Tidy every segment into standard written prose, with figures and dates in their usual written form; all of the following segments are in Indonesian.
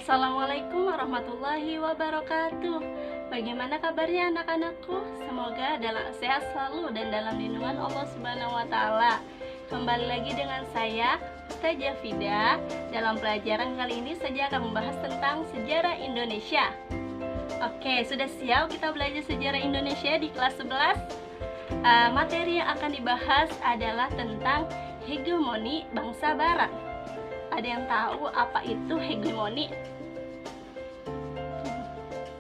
Assalamualaikum warahmatullahi wabarakatuh. Bagaimana kabarnya anak-anakku? Semoga sehat selalu dan dalam lindungan Allah Subhanahu wa Ta'ala. Kembali lagi dengan saya, Ustazah Fida. Dalam pelajaran kali ini saya akan membahas tentang sejarah Indonesia. Oke, sudah siap kita belajar sejarah Indonesia di kelas 11? Materi yang akan dibahas adalah tentang hegemoni bangsa Barat. Ada yang tahu apa itu hegemoni?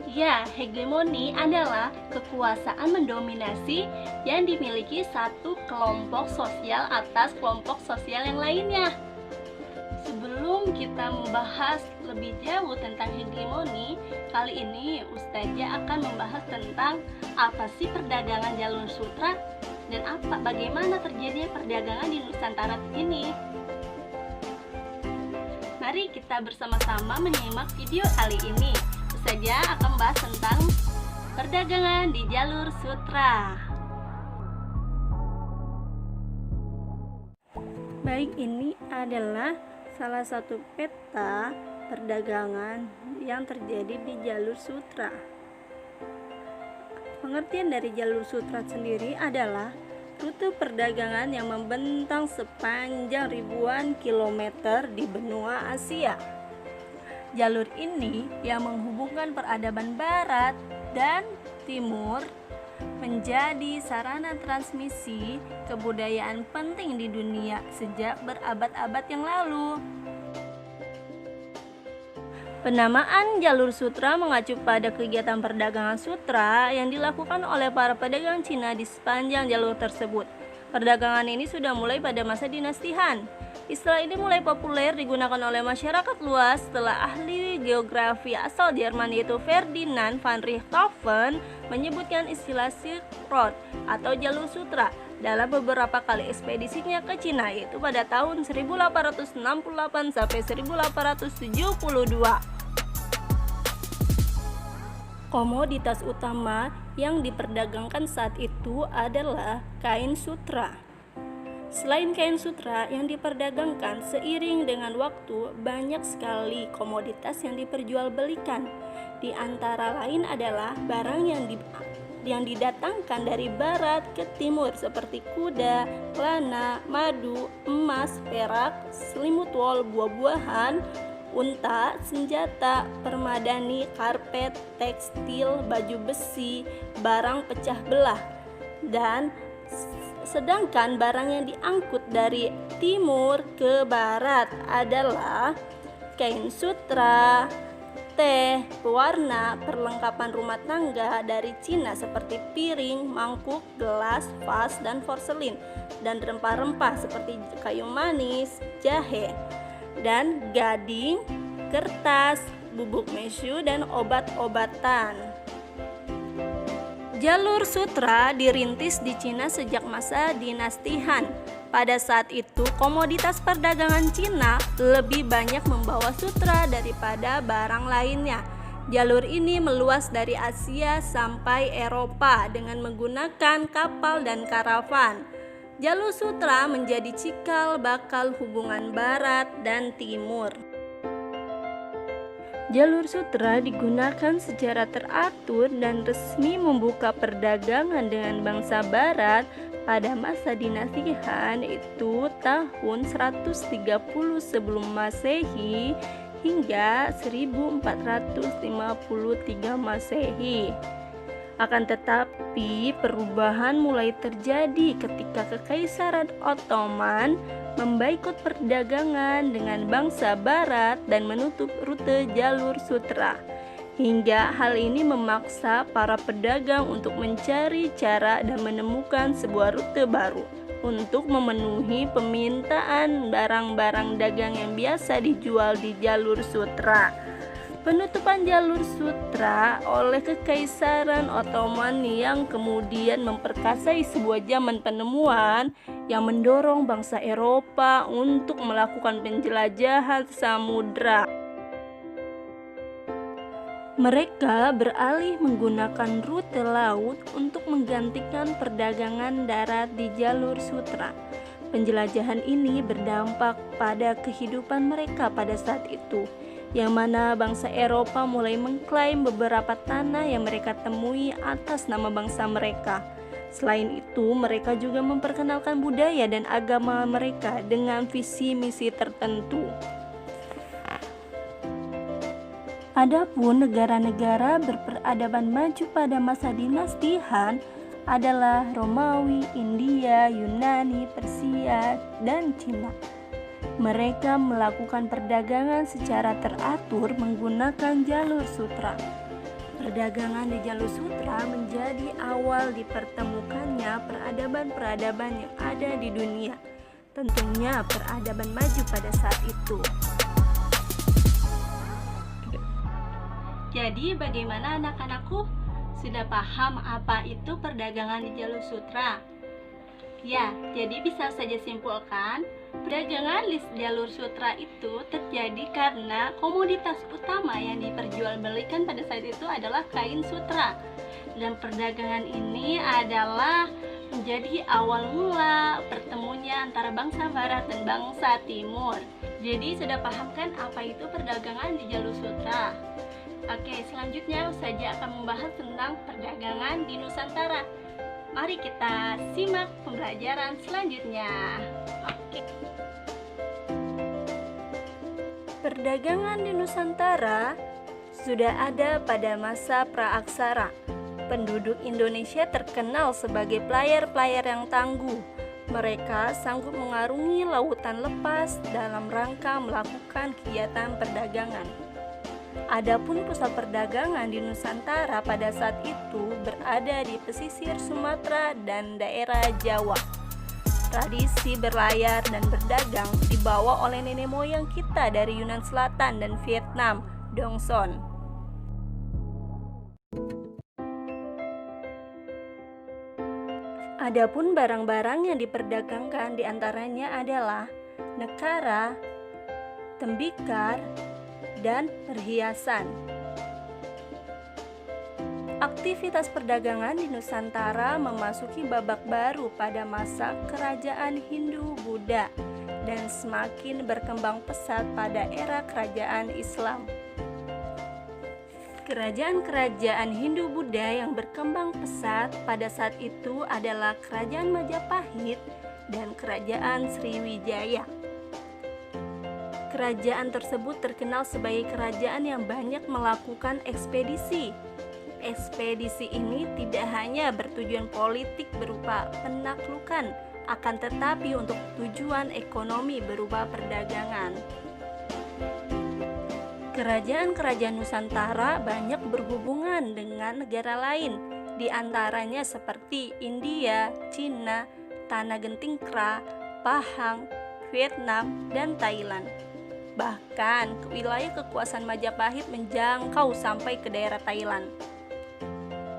Ya, hegemoni adalah kekuasaan mendominasi yang dimiliki satu kelompok sosial atas kelompok sosial yang lainnya. Sebelum kita membahas lebih jauh tentang hegemoni, kali ini Ustazah akan membahas tentang apa sih perdagangan jalur sutra dan bagaimana terjadinya perdagangan di Nusantara ini. Mari kita bersama-sama menyimak video kali ini. Ustazah akan membahas tentang perdagangan di jalur sutra. Baik, ini adalah salah satu peta perdagangan yang terjadi di jalur sutra. Pengertian dari jalur sutra sendiri adalah rute perdagangan yang membentang sepanjang ribuan kilometer di benua Asia. Jalur ini yang menghubungkan peradaban barat dan timur menjadi sarana transmisi kebudayaan penting di dunia sejak berabad-abad yang lalu. Penamaan jalur sutra mengacu pada kegiatan perdagangan sutra yang dilakukan oleh para pedagang Cina di sepanjang jalur tersebut. Perdagangan ini sudah mulai pada masa dinasti Han. Istilah ini mulai populer digunakan oleh masyarakat luas setelah ahli geografi asal Jerman yaitu Ferdinand van Richthofen menyebutkan istilah Silk Road atau jalur sutra dalam beberapa kali ekspedisinya ke Cina, yaitu pada tahun 1868 sampai 1872. Komoditas utama yang diperdagangkan saat itu adalah kain sutra. Selain kain sutra yang diperdagangkan, seiring dengan waktu banyak sekali komoditas yang diperjualbelikan. Di antara lain adalah barang yang didatangkan dari barat ke timur seperti kuda, pelana, madu, emas, perak, selimut wol, buah-buahan, unta, senjata, permadani, karpet, tekstil, baju besi, barang pecah belah. Dan sedangkan barang yang diangkut dari timur ke barat adalah kain sutra, teh, pewarna, perlengkapan rumah tangga dari Cina seperti piring, mangkuk, gelas, vas, dan porselin, dan rempah-rempah seperti kayu manis, jahe, dan gading, kertas, bubuk mesu, dan obat-obatan. Jalur sutra dirintis di Cina sejak masa dinasti Han. Pada saat itu, komoditas perdagangan Cina lebih banyak membawa sutra daripada barang lainnya. Jalur ini meluas dari Asia sampai Eropa dengan menggunakan kapal dan karavan. Jalur sutra menjadi cikal bakal hubungan barat dan timur. Jalur sutra digunakan secara teratur dan resmi membuka perdagangan dengan bangsa barat pada masa dinasti Han, itu tahun 130 sebelum Masehi hingga 1453 Masehi. Akan tetapi perubahan mulai terjadi ketika Kekaisaran Ottoman memboikot perdagangan dengan bangsa barat dan menutup rute jalur sutra. Hingga hal ini memaksa para pedagang untuk mencari cara dan menemukan sebuah rute baru untuk memenuhi permintaan barang-barang dagang yang biasa dijual di jalur sutra. Penutupan jalur sutra oleh Kekaisaran Ottoman yang kemudian memperkasai sebuah zaman penemuan yang mendorong bangsa Eropa untuk melakukan penjelajahan samudra. Mereka beralih menggunakan rute laut untuk menggantikan perdagangan darat di jalur sutra. Penjelajahan ini berdampak pada kehidupan mereka pada saat itu. yang mana bangsa Eropa mulai mengklaim beberapa tanah yang mereka temui atas nama bangsa mereka. Selain itu, mereka juga memperkenalkan budaya dan agama mereka dengan visi misi tertentu. Adapun negara-negara berperadaban maju pada masa dinasti Han adalah Romawi, India, Yunani, Persia, dan Cina. Mereka melakukan perdagangan secara teratur menggunakan jalur sutra. Perdagangan di jalur sutra menjadi awal dipertemukannya peradaban-peradaban yang ada di dunia. Tentunya peradaban maju pada saat itu. Jadi bagaimana anak-anakku? Sudah paham apa itu perdagangan di jalur sutra? Ya, jadi bisa saja simpulkan, perdagangan di jalur sutra itu terjadi karena komoditas utama yang diperjualbelikan pada saat itu adalah kain sutra. Dan perdagangan ini adalah menjadi awal mula pertemunya antara bangsa barat dan bangsa timur. Jadi sudah paham kan apa itu perdagangan di jalur sutra? Oke, selanjutnya saja akan membahas tentang perdagangan di Nusantara. Mari kita simak pembelajaran selanjutnya. Oke. Perdagangan di Nusantara sudah ada pada masa praaksara. Penduduk Indonesia terkenal sebagai pelayar-pelayar yang tangguh. Mereka sanggup mengarungi lautan lepas dalam rangka melakukan kegiatan perdagangan. Adapun pusat perdagangan di Nusantara pada saat itu berada di pesisir Sumatera dan daerah Jawa. Tradisi berlayar dan berdagang dibawa oleh nenek moyang kita dari Yunan Selatan dan Vietnam, Dongson. Adapun barang-barang yang diperdagangkan diantaranya adalah nekara, tembikar, dan perhiasan. Aktivitas perdagangan di Nusantara memasuki babak baru pada masa kerajaan Hindu-Buddha dan semakin berkembang pesat pada era kerajaan Islam. Kerajaan-kerajaan Hindu-Buddha yang berkembang pesat pada saat itu adalah Kerajaan Majapahit dan Kerajaan Sriwijaya. Kerajaan tersebut terkenal sebagai kerajaan yang banyak melakukan ekspedisi. Ekspedisi ini tidak hanya bertujuan politik berupa penaklukan, akan tetapi untuk tujuan ekonomi berupa perdagangan. Kerajaan-kerajaan Nusantara banyak berhubungan dengan negara lain, di antaranya seperti India, Cina, Tanah Gentingkra, Pahang, Vietnam, dan Thailand. Bahkan wilayah kekuasaan Majapahit menjangkau sampai ke daerah Thailand.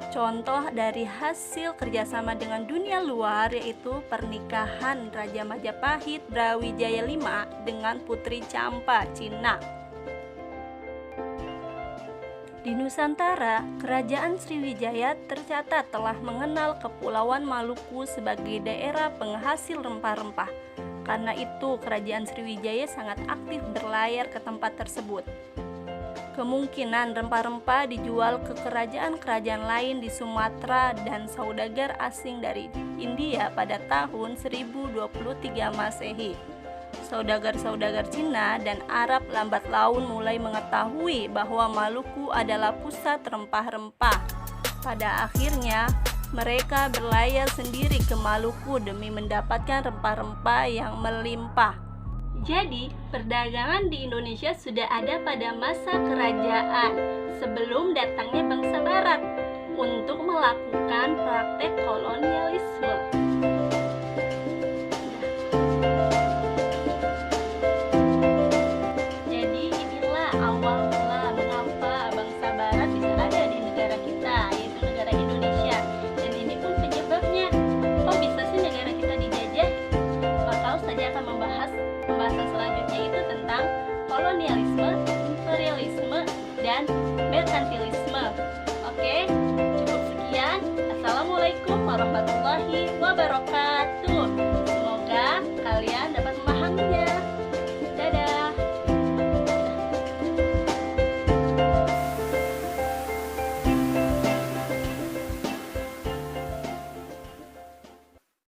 Contoh dari hasil kerjasama dengan dunia luar yaitu pernikahan Raja Majapahit Brawijaya V dengan Putri Champa, Cina. Di Nusantara, Kerajaan Sriwijaya tercatat telah mengenal Kepulauan Maluku sebagai daerah penghasil rempah-rempah. Karena itu, Kerajaan Sriwijaya sangat aktif berlayar ke tempat tersebut. Kemungkinan rempah-rempah dijual ke kerajaan-kerajaan lain di Sumatera dan saudagar asing dari India pada tahun 1023 Masehi. Saudagar-saudagar Cina dan Arab lambat laun mulai mengetahui bahwa Maluku adalah pusat rempah-rempah. Pada akhirnya, mereka berlayar sendiri ke Maluku demi mendapatkan rempah-rempah yang melimpah. Jadi, perdagangan di Indonesia sudah ada pada masa kerajaan sebelum datangnya bangsa barat untuk melakukan praktek kolonialisme. Jadi, inilah awal mula mengapa bangsa barat bisa ada di negara kita, yaitu negara Indonesia. Dan ini pun penyebabnya. Kok bisa sih negara kita dijajah? Bakal saja akan membahas pembahasan selanjutnya itu tentang kolonialisme, imperialisme, dan merkantilisme. Oke, cukup sekian. Assalamualaikum warahmatullahi wabarakatuh.